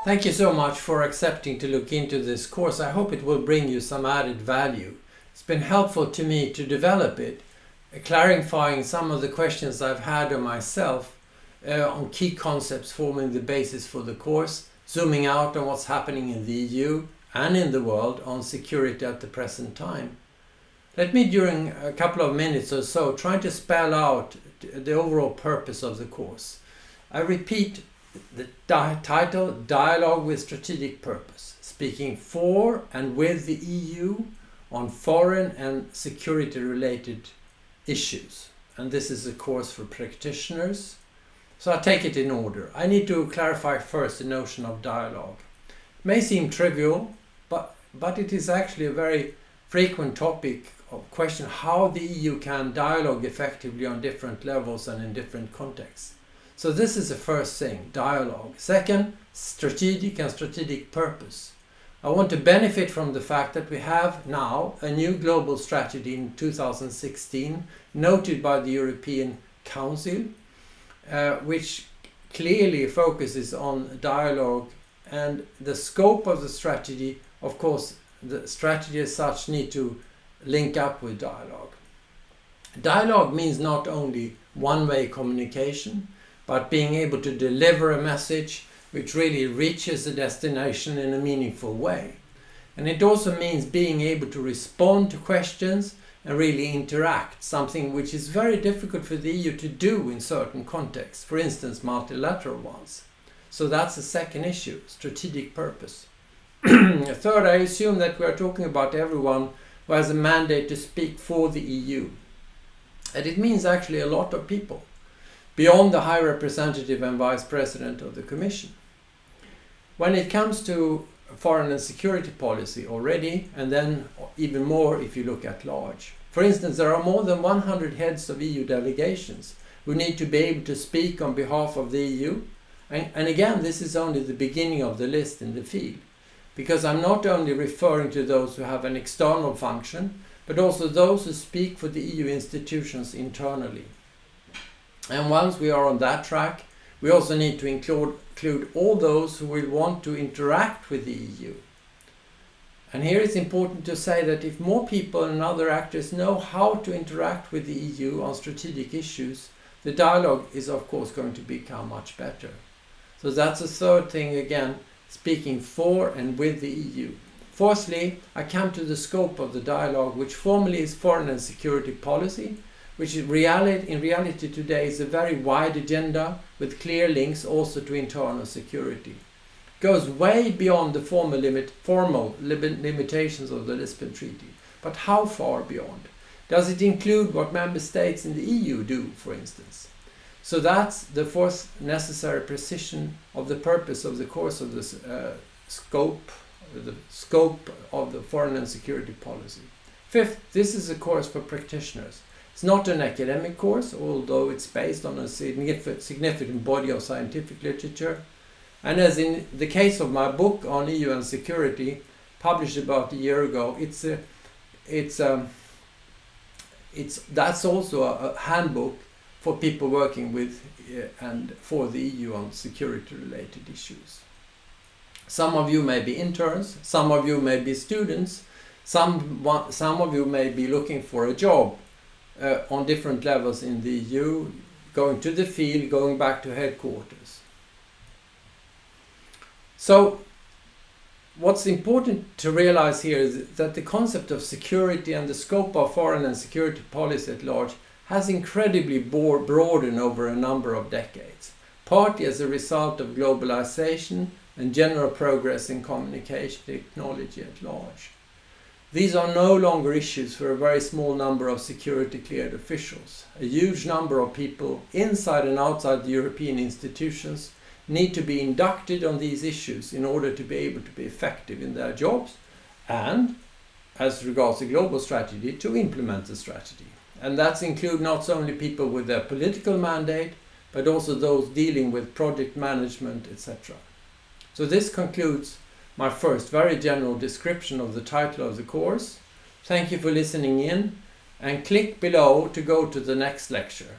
Thank you so much for accepting to look into this course. I hope it will bring you some added value. It's been helpful to me to develop it, clarifying some of the questions I've had on myself on key concepts forming the basis for the course, zooming out on what's happening in the EU and in the world on security at the present time. Let me, during a couple of minutes or so, try to spell out the overall purpose of the course. I repeat the title, Dialogue with Strategic Purpose, speaking for and with the EU on foreign and security related issues. And this is a course for practitioners. So I'll take it in order. I need to clarify first the notion of dialogue. It may seem trivial, but it is actually a very frequent topic of question how the EU can dialogue effectively on different levels and in different contexts. So this is the first thing, dialogue. Second, strategic and strategic purpose. I want to benefit from the fact that we have now a new global strategy in 2016, noted by the European Council, which clearly focuses on dialogue, and the scope of the strategy, of course, the strategy as such need to link up with dialogue. Dialogue means not only one-way communication, but being able to deliver a message which really reaches the destination in a meaningful way. And it also means being able to respond to questions and really interact, something which is very difficult for the EU to do in certain contexts, for instance multilateral ones. So that's the second issue, strategic purpose. Third, I assume that we are talking about everyone who has a mandate to speak for the EU. And it means actually a lot of people, beyond the High Representative and Vice President of the Commission. When it comes to foreign and security policy already, and then even more if you look at large. For instance, there are more than 100 heads of EU delegations who need to be able to speak on behalf of the EU. And again, this is only the beginning of the list in the field, because I'm not only referring to those who have an external function, but also those who speak for the EU institutions internally. And once we are on that track, we also need to include all those who will want to interact with the EU. And here it's important to say that if more people and other actors know how to interact with the EU on strategic issues, the dialogue is of course going to become much better. So that's the third thing again, speaking for and with the EU. Fourthly, I come to the scope of the dialogue, which formally is foreign and security policy, which in reality today is a very wide agenda with clear links also to internal security. It goes way beyond the formal limitations of the Lisbon Treaty. But how far beyond? Does it include what member states in the EU do, for instance? So that's the fourth necessary precision of the purpose of the course of this scope of the foreign and security policy. Fifth, this is a course for practitioners. It's not an academic course, although it's based on a significant body of scientific literature. And as in the case of my book on EU and security, published about a year ago, that's also a handbook for people working with and for the EU on security-related issues. Some of you may be interns, some of you may be students, some of you may be looking for a job on different levels in the EU, going to the field, going back to headquarters. So what's important to realize here is that the concept of security and the scope of foreign and security policy at large has incredibly broadened over a number of decades, partly as a result of globalization and general progress in communication technology at large. These are no longer issues for a very small number of security cleared officials. A huge number of people inside and outside the European institutions need to be inducted on these issues in order to be able to be effective in their jobs and, as regards the global strategy, to implement the strategy. And that includes not only people with their political mandate, but also those dealing with project management, etc. So this concludes my first very general description of the title of the course. Thank you for listening in, and click below to go to the next lecture.